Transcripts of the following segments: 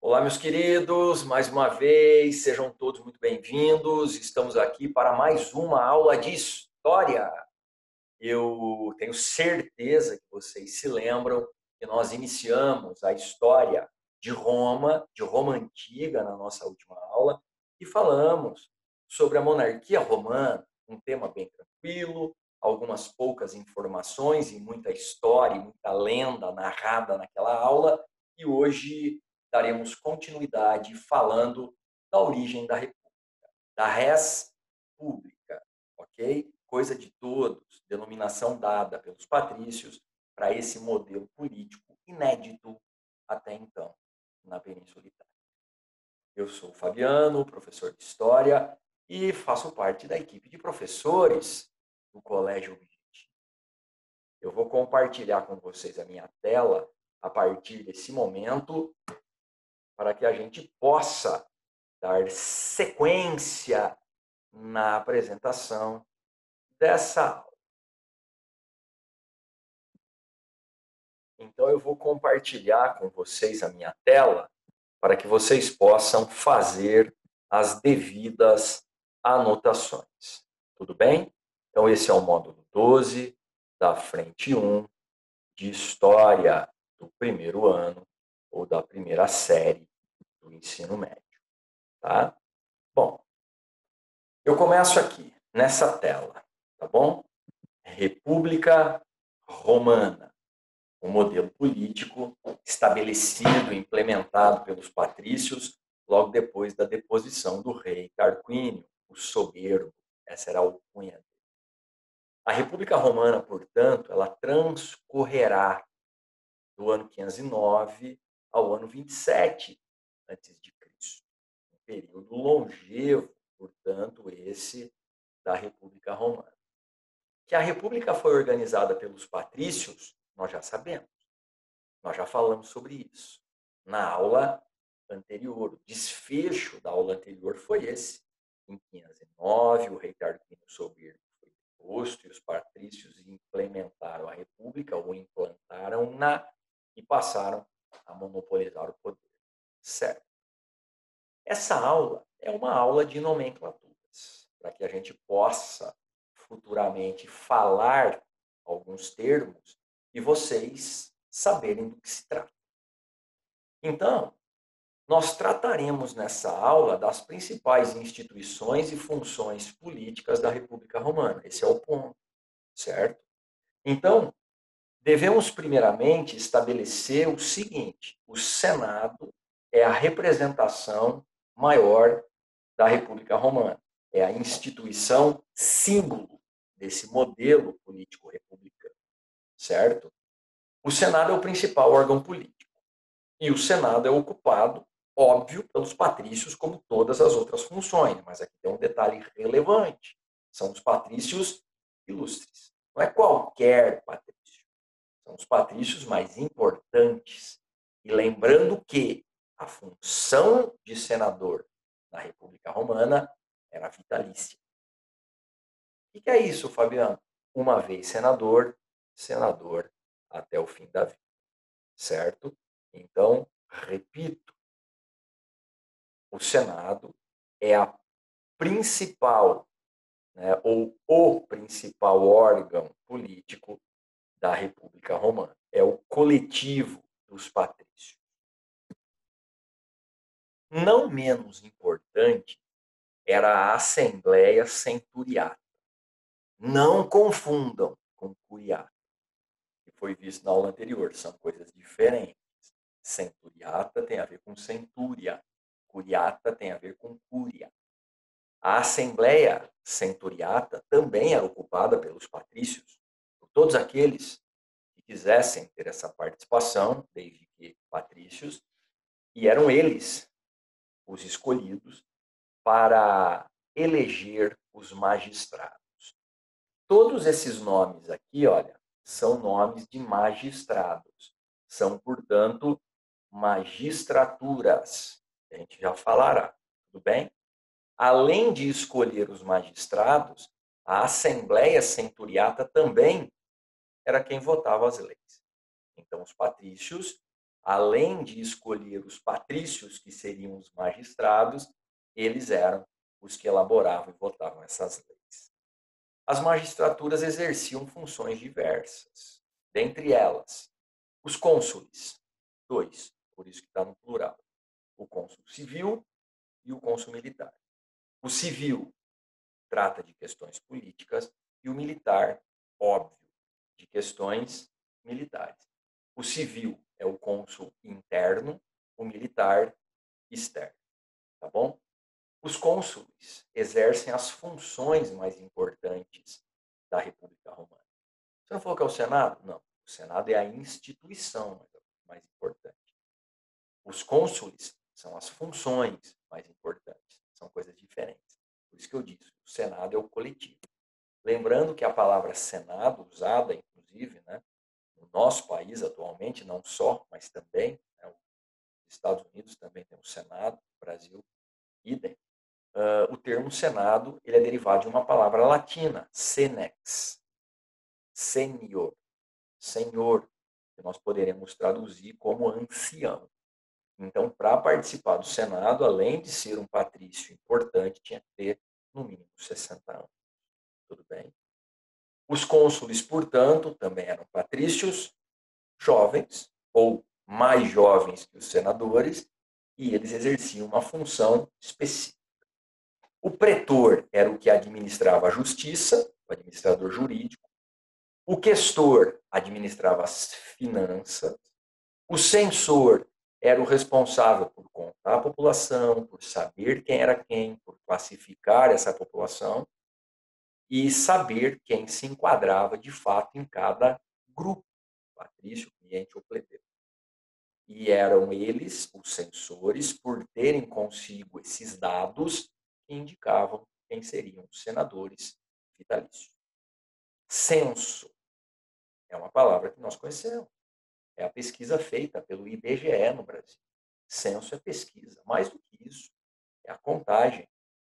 Olá, meus queridos, mais uma vez, sejam todos muito bem-vindos. Estamos aqui para mais uma aula de história. Eu tenho certeza que vocês se lembram que nós iniciamos a história de Roma antiga, na nossa última aula, e falamos sobre a monarquia romana, um tema bem tranquilo, algumas poucas informações e muita história e muita lenda narrada naquela aula, e hoje daremos continuidade falando da origem da República, da res pública, ok? Coisa de todos, denominação dada pelos patrícios para esse modelo político inédito até então na Península Itálica. Eu sou o Fabiano, professor de História, e faço parte da equipe de professores do Colégio Objetivo. Eu vou compartilhar com vocês a minha tela a partir desse momento para que a gente possa dar sequência na apresentação dessa aula. Então, eu vou compartilhar com vocês a minha tela para que vocês possam fazer as devidas anotações. Tudo bem? Então, esse é o módulo 12 da frente 1 de História do primeiro ano ou da primeira série do ensino médio. Tá? Bom, eu começo aqui, nessa tela, tá bom? República Romana, um modelo político estabelecido e implementado pelos patrícios logo depois da deposição do rei Tarquínio, o soberbo. Essa era a alcunha dele. A República Romana, portanto, ela transcorrerá do ano 509 ao ano 27 antes de Cristo. Um período longevo, portanto, esse da República Romana. Que a República foi organizada pelos patrícios, nós já sabemos. Nós já falamos sobre isso na aula anterior. O desfecho da aula anterior foi esse. Em 509, o rei Tarquínio Soberbo foi deposto e os patrícios implementaram a República, ou implantaram-na, e passaram a monopolizar o poder. Certo. Essa aula é uma aula de nomenclaturas, para que a gente possa futuramente falar alguns termos e vocês saberem do que se trata. Então, nós trataremos nessa aula das principais instituições e funções políticas da República Romana. Esse é o ponto, certo? Então, devemos primeiramente estabelecer o seguinte: o Senado é a representação maior da República Romana. É a instituição símbolo desse modelo político republicano, certo? O Senado é o principal órgão político. E o Senado é ocupado, óbvio, pelos patrícios, como todas as outras funções. Mas aqui tem um detalhe relevante. São os patrícios ilustres. Não é qualquer patrício. São os patrícios mais importantes. E lembrando que a função de senador na República Romana era vitalícia. O que é isso, Fabiano? Uma vez senador, senador até o fim da vida. Certo? Então, repito, o Senado é a principal, ou o principal órgão político da República Romana. É o coletivo dos patrícios. Não menos importante era a Assembleia Centuriata. Não confundam com curiata, que foi visto na aula anterior, são coisas diferentes. Centuriata tem a ver com centúria, curiata tem a ver com cúria. A Assembleia Centuriata também era ocupada pelos patrícios, por todos aqueles que quisessem ter essa participação, desde que patrícios, e eram eles os escolhidos para eleger os magistrados. Todos esses nomes aqui, olha, são nomes de magistrados. São, portanto, magistraturas. A gente já falará, tudo bem? Além de escolher os magistrados, a Assembleia Centuriata também era quem votava as leis. Então, os patrícios além de escolher os patrícios, que seriam os magistrados, eles eram os que elaboravam e votavam essas leis. As magistraturas exerciam funções diversas, dentre elas, os cônsules, dois, por isso que está no plural, o cônsul civil e o cônsul militar. O civil trata de questões políticas e o militar, óbvio, de questões militares. O civil é o cônsul interno, o militar externo, tá bom? Os cônsules exercem as funções mais importantes da República Romana. Você não falou que é o Senado? Não. O Senado é a instituição mais importante. Os cônsules são as funções mais importantes. São coisas diferentes. Por isso que eu disse, o Senado é o coletivo. Lembrando que a palavra Senado, usada, inclusive, né, no nosso país atualmente, não só, mas também, né, os Estados Unidos também tem o Senado, o Brasil, idem. O termo Senado ele é derivado de uma palavra latina, senex, senior, senhor, que nós poderemos traduzir como ancião. Então, para participar do Senado, além de ser um patrício importante, tinha que ter, no mínimo, 60 anos. Tudo bem? Os cônsules, portanto, também eram patrícios, jovens, ou mais jovens que os senadores, e eles exerciam uma função específica. O pretor era o que administrava a justiça, o administrador jurídico. O questor administrava as finanças. O censor era o responsável por contar a população, por saber quem era quem, por classificar essa população e saber quem se enquadrava de fato em cada grupo, patrício, cliente ou plebeu. E eram eles, os censores, por terem consigo esses dados, que indicavam quem seriam os senadores vitalícios. Censo é uma palavra que nós conhecemos. É a pesquisa feita pelo IBGE no Brasil. Censo é pesquisa. Mais do que isso, é a contagem,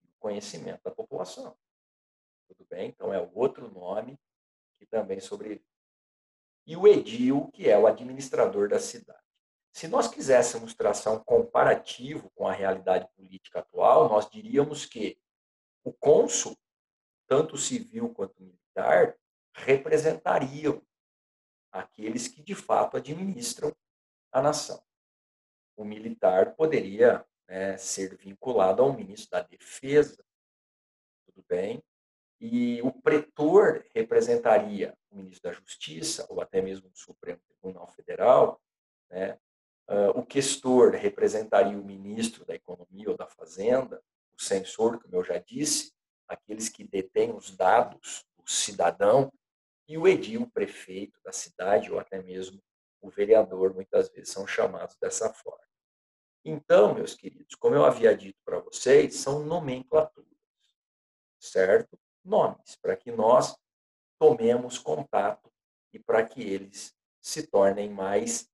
o conhecimento da população. Tudo bem? Então, é o outro nome que também sobrevive. E o edil, que é o administrador da cidade. Se nós quiséssemos traçar um comparativo com a realidade política atual, nós diríamos que o cônsul, tanto civil quanto militar, representariam aqueles que de fato administram a nação. O militar poderia, né, ser vinculado ao ministro da Defesa, tudo bem? E o pretor representaria o ministro da Justiça, ou até mesmo o Supremo Tribunal Federal, né? O questor representaria o ministro da Economia ou da Fazenda, o censor, como eu já disse, aqueles que detêm os dados do cidadão, e o edil, o prefeito da cidade, ou até mesmo o vereador, muitas vezes são chamados dessa forma. Então, meus queridos, como eu havia dito para vocês, são nomenclaturas, certo? Nomes, para que nós tomemos contato e para que eles se tornem mais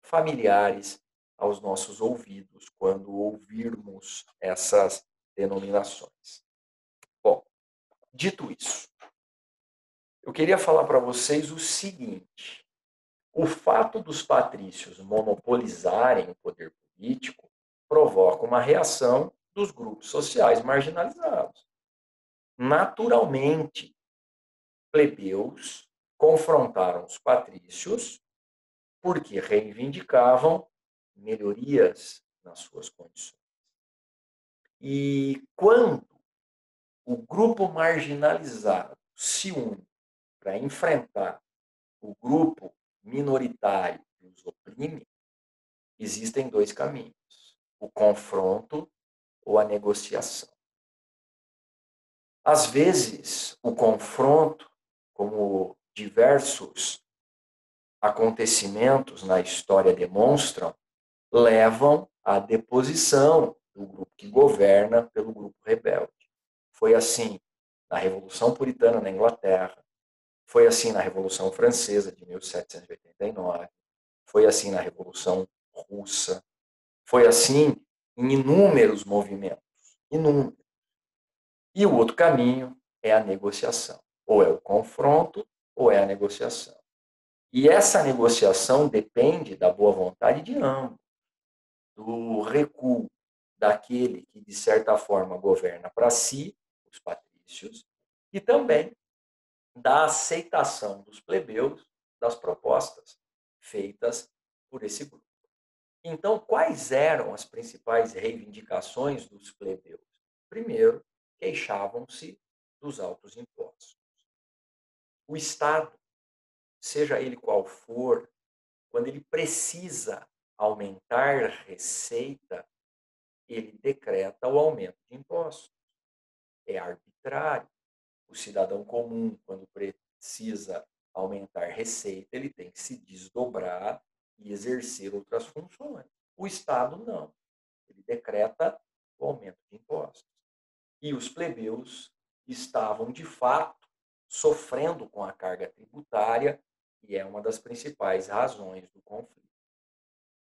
familiares aos nossos ouvidos quando ouvirmos essas denominações. Bom, dito isso, eu queria falar para vocês o seguinte: o fato dos patrícios monopolizarem o poder político provoca uma reação dos grupos sociais marginalizados. Naturalmente, plebeus confrontaram os patrícios porque reivindicavam melhorias nas suas condições. E quando o grupo marginalizado se une para enfrentar o grupo minoritário que os oprime, existem dois caminhos: o confronto ou a negociação. Às vezes, o confronto, como diversos acontecimentos na história demonstram, levam à deposição do grupo que governa pelo grupo rebelde. Foi assim na Revolução Puritana na Inglaterra, foi assim na Revolução Francesa de 1789, foi assim na Revolução Russa, foi assim em inúmeros movimentos, inúmeros. E o outro caminho é a negociação. Ou é o confronto, ou é a negociação. E essa negociação depende da boa vontade de ambos, do recuo daquele que, de certa forma, governa para si, os patrícios, e também da aceitação dos plebeus das propostas feitas por esse grupo. Então, quais eram as principais reivindicações dos plebeus? Primeiro, queixavam-se dos altos impostos. O Estado, seja ele qual for, quando ele precisa aumentar receita, ele decreta o aumento de impostos. É arbitrário. O cidadão comum, quando precisa aumentar receita, ele tem que se desdobrar e exercer outras funções. O Estado não. Ele decreta o aumento de impostos. E os plebeus estavam, de fato, sofrendo com a carga tributária, e é uma das principais razões do conflito.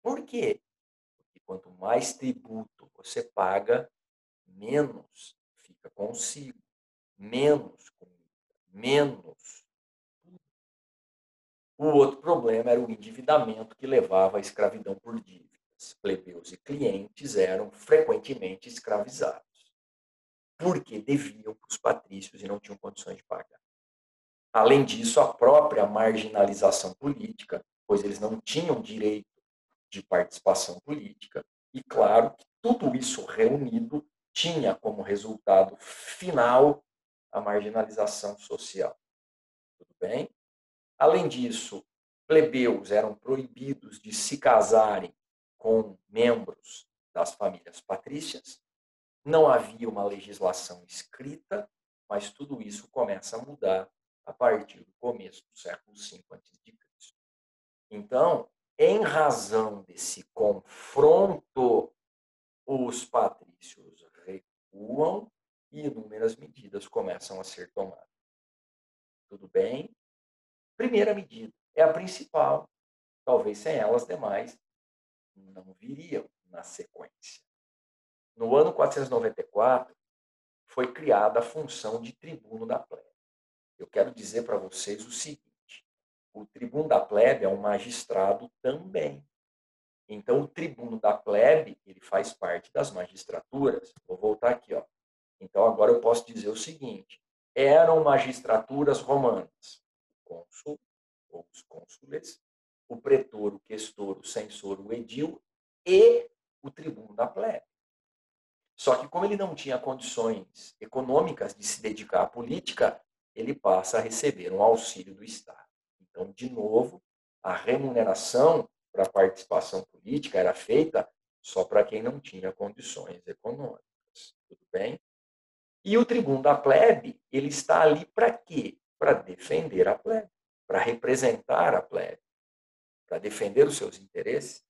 Por quê? Porque quanto mais tributo você paga, menos fica consigo, menos comida, menos. O outro problema era o endividamento que levava à escravidão por dívidas. Plebeus e clientes eram frequentemente escravizados, porque deviam para os patrícios e não tinham condições de pagar. Além disso, a própria marginalização política, pois eles não tinham direito de participação política, e claro que tudo isso reunido tinha como resultado final a marginalização social. Tudo bem? Além disso, plebeus eram proibidos de se casarem com membros das famílias patrícias, não havia uma legislação escrita, mas tudo isso começa a mudar a partir do começo do século V a.C. Então, em razão desse confronto, os patrícios recuam e inúmeras medidas começam a ser tomadas. Tudo bem? Primeira medida é a principal, talvez sem ela as demais não viriam na sequência. No ano 494, foi criada a função de tribuno da plebe. Eu quero dizer para vocês o seguinte: o tribuno da plebe é um magistrado também. Então, o tribuno da plebe, ele faz parte das magistraturas. Vou voltar aqui, ó. Então, agora eu posso dizer o seguinte: eram magistraturas romanas, o cônsul ou os cônsules, o pretor, o questor, o censor, o edil e o tribuno da plebe. Só que, como ele não tinha condições econômicas de se dedicar à política, ele passa a receber um auxílio do Estado. Então, de novo, a remuneração para a participação política era feita só para quem não tinha condições econômicas. Tudo bem? E o tribuno da plebe, ele está ali para quê? Para defender a plebe, para representar a plebe, para defender os seus interesses,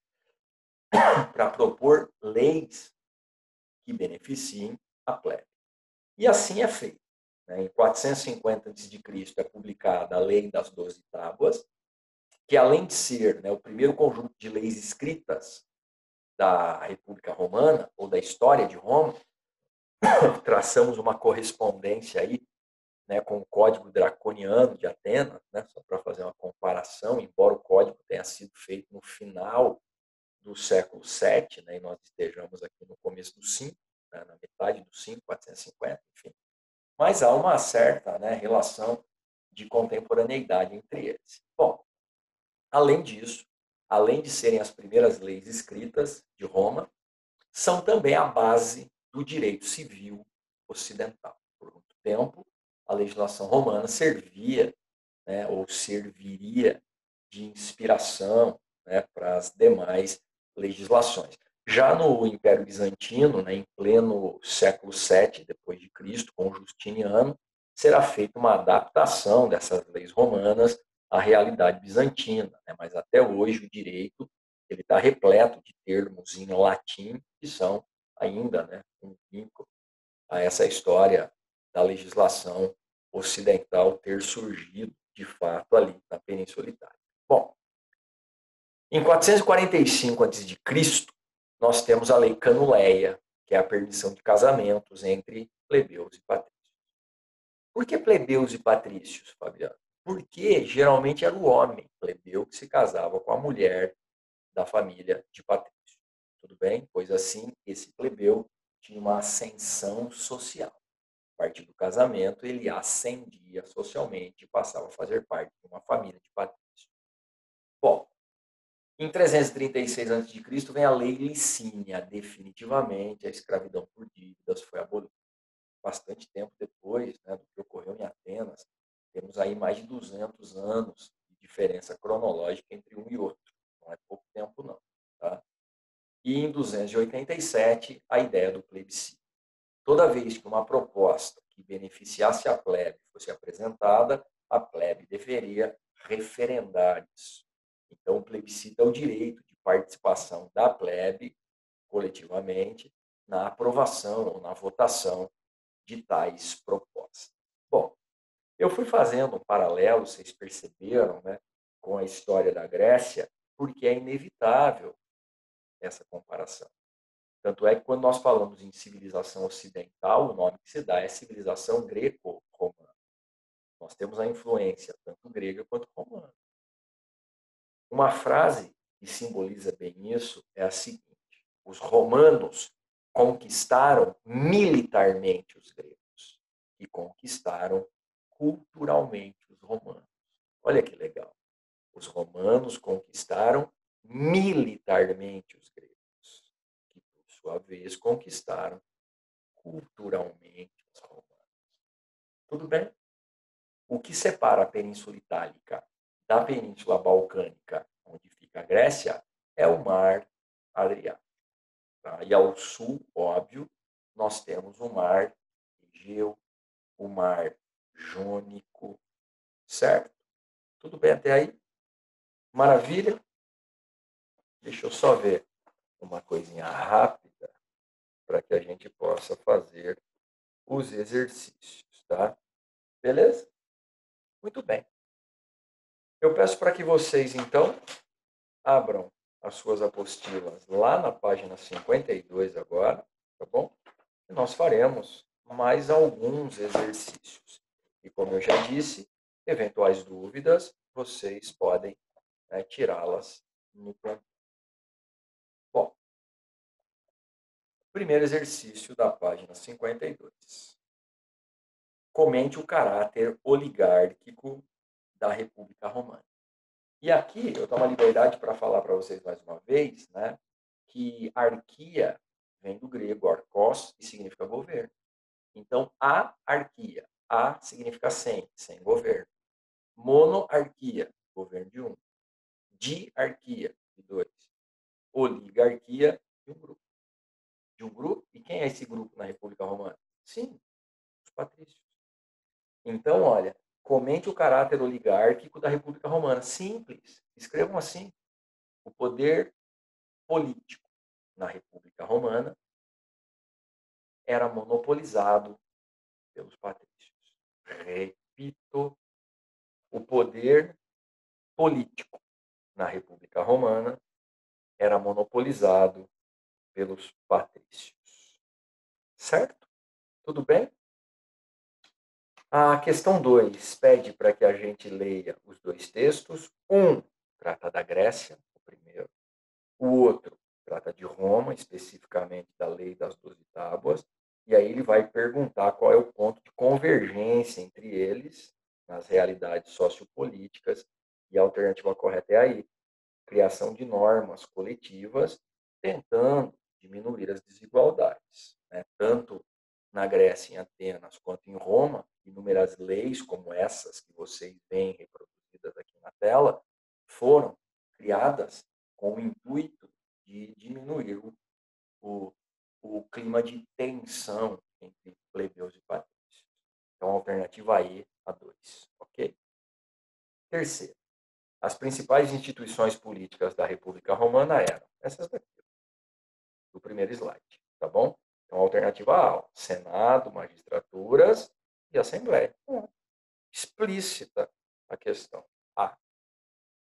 para propor leis que beneficiem a plebe. E assim é feito. Em 450 a.C. é publicada a Lei das 12 Tábuas, que além de ser o primeiro conjunto de leis escritas da República Romana, ou da história de Roma, traçamos uma correspondência aí com o Código Draconiano de Atenas, só para fazer uma comparação, embora o código tenha sido feito no final do século VII, e nós estejamos aqui no começo do V, na metade do V, 450, enfim. Mas há uma certa relação de contemporaneidade entre eles. Bom, além disso, além de serem as primeiras leis escritas de Roma, são também a base do direito civil ocidental. Por muito tempo, a legislação romana servia, ou serviria de inspiração para as demais legislações. Já no Império Bizantino, em pleno século VII depois de Cristo, com Justiniano, será feita uma adaptação dessas leis romanas à realidade bizantina. Mas até hoje o direito ele está repleto de termos em latim que são ainda um vínculo a essa história da legislação ocidental ter surgido de fato ali na Península Itálica. Bom, em 445 a.C., nós temos a Lei Canuleia, que é a permissão de casamentos entre plebeus e patrícios. Por que plebeus e patrícios, Fabiano? Porque geralmente era o homem plebeu que se casava com a mulher da família de patrício. Tudo bem? Pois assim, esse plebeu tinha uma ascensão social. A partir do casamento, ele ascendia socialmente e passava a fazer parte de uma família de patrício. Bom, em 336 a.C. vem a Lei Licínia. Definitivamente, a escravidão por dívidas foi abolida. Bastante tempo depois, né, do que ocorreu em Atenas, temos aí mais de 200 anos de diferença cronológica entre um e outro. Não é pouco tempo, não. Tá? E em 287, a ideia do plebiscito. Toda vez que uma proposta que beneficiasse a plebe fosse apresentada, a plebe deveria referendar isso. Então, o plebiscito é o direito de participação da plebe, coletivamente, na aprovação ou na votação de tais propostas. Bom, eu fui fazendo um paralelo, vocês perceberam, né, com a história da Grécia, porque é inevitável essa comparação. Tanto é que quando nós falamos em civilização ocidental, o nome que se dá é civilização greco-romana. Nós temos a influência tanto grega quanto romana. Uma frase que simboliza bem isso é a seguinte: os romanos conquistaram militarmente os gregos e conquistaram culturalmente os romanos. Olha que legal. Os romanos conquistaram militarmente os gregos, que por sua vez conquistaram culturalmente os romanos. Tudo bem? O que separa a Península Itálica da Península Balcânica, onde fica a Grécia, é o Mar Adriático. Tá? E ao sul, óbvio, nós temos o Mar Egeu, o Mar Jônico, certo? Tudo bem até aí? Maravilha? Deixa eu só ver uma coisinha rápida para que a gente possa fazer os exercícios, tá? Beleza? Muito bem. Eu peço para que vocês, então, abram as suas apostilas lá na página 52 agora, tá bom? E nós faremos mais alguns exercícios. E como eu já disse, eventuais dúvidas, vocês podem, né, tirá-las no plano. Bom, primeiro exercício da página 52. Comente o caráter oligárquico da República Romana. E aqui eu tomo a liberdade para falar para vocês mais uma vez, né, que arquia vem do grego arcos e significa governo. Então, a arquia, a significa sem governo. Monarquia, governo de um. Diarquia, de dois. Oligarquia, de um grupo. De um grupo? E quem é esse grupo na República Romana? Sim, os patrícios. Então, olha, comente o caráter oligárquico da República Romana. Simples. Escrevam assim. O poder político na República Romana era monopolizado pelos patrícios. Repito, o poder político na República Romana era monopolizado pelos patrícios. Certo? Tudo bem? A questão 2 pede para que a gente leia os dois textos. Um trata da Grécia, o primeiro. O outro trata de Roma, especificamente da Lei das 12 Tábuas. E aí ele vai perguntar qual é o ponto de convergência entre eles nas realidades sociopolíticas, e a alternativa correta é aí: criação de normas coletivas tentando diminuir as desigualdades, né? Tanto na Grécia, em Atenas, quanto em Roma, inúmeras leis como essas que vocês veem reproduzidas aqui na tela foram criadas com o intuito de diminuir o clima de tensão entre plebeus e patrícios. Então, a alternativa E, a 2. Ok? Terceiro, as principais instituições políticas da República Romana eram essas daqui, do primeiro slide, tá bom? Então, a alternativa A, Senado, magistraturas e Assembleia. Explícita a questão. A.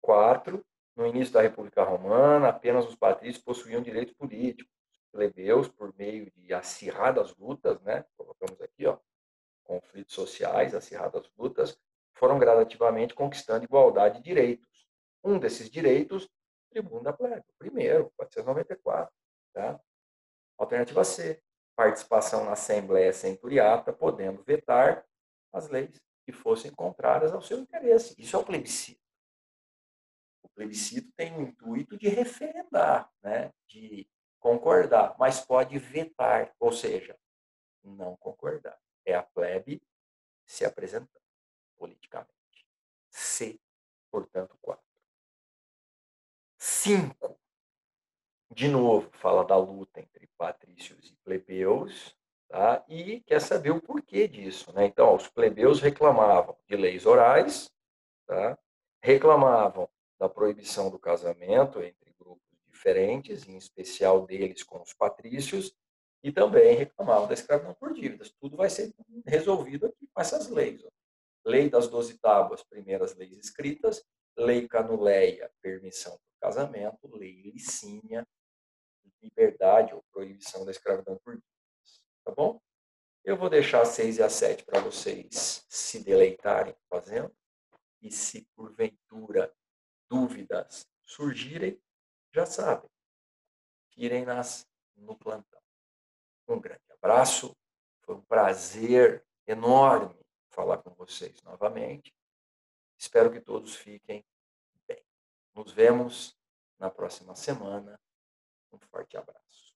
4. No início da República Romana, apenas os patrícios possuíam direitos políticos. Plebeus, por meio de acirradas lutas, né? Colocamos aqui, ó, conflitos sociais, acirradas lutas, foram gradativamente conquistando igualdade de direitos. Um desses direitos, tribuno da plebe, o primeiro, 494. Tá? Alternativa C, participação na Assembleia Centuriata, podendo vetar as leis que fossem contrárias ao seu interesse. Isso é o plebiscito. O plebiscito tem o intuito de referendar, né? De concordar, mas pode vetar, ou seja, não concordar. É a plebe se apresentando politicamente. C, portanto, 4. 5, de novo, fala da luta entre patrícios e plebeus, tá? E quer saber o porquê disso, né? Então, os plebeus reclamavam de leis orais, tá? Reclamavam da proibição do casamento entre grupos diferentes, em especial deles com os patrícios, e também reclamavam da escravidão por dívidas. Tudo vai ser resolvido aqui com essas leis. Ó. Lei das 12 tábuas, primeiras leis escritas, lei canuleia, permissão para o casamento, lei licínia, liberdade ou proibição da escravidão por dívidas. Tá bom? Eu vou deixar a 6 e a 7 para vocês se deleitarem fazendo. E se porventura dúvidas surgirem, já sabem, tirem-nas no plantão. Um grande abraço, foi um prazer enorme falar com vocês novamente. Espero que todos fiquem bem. Nos vemos na próxima semana. Um forte abraço.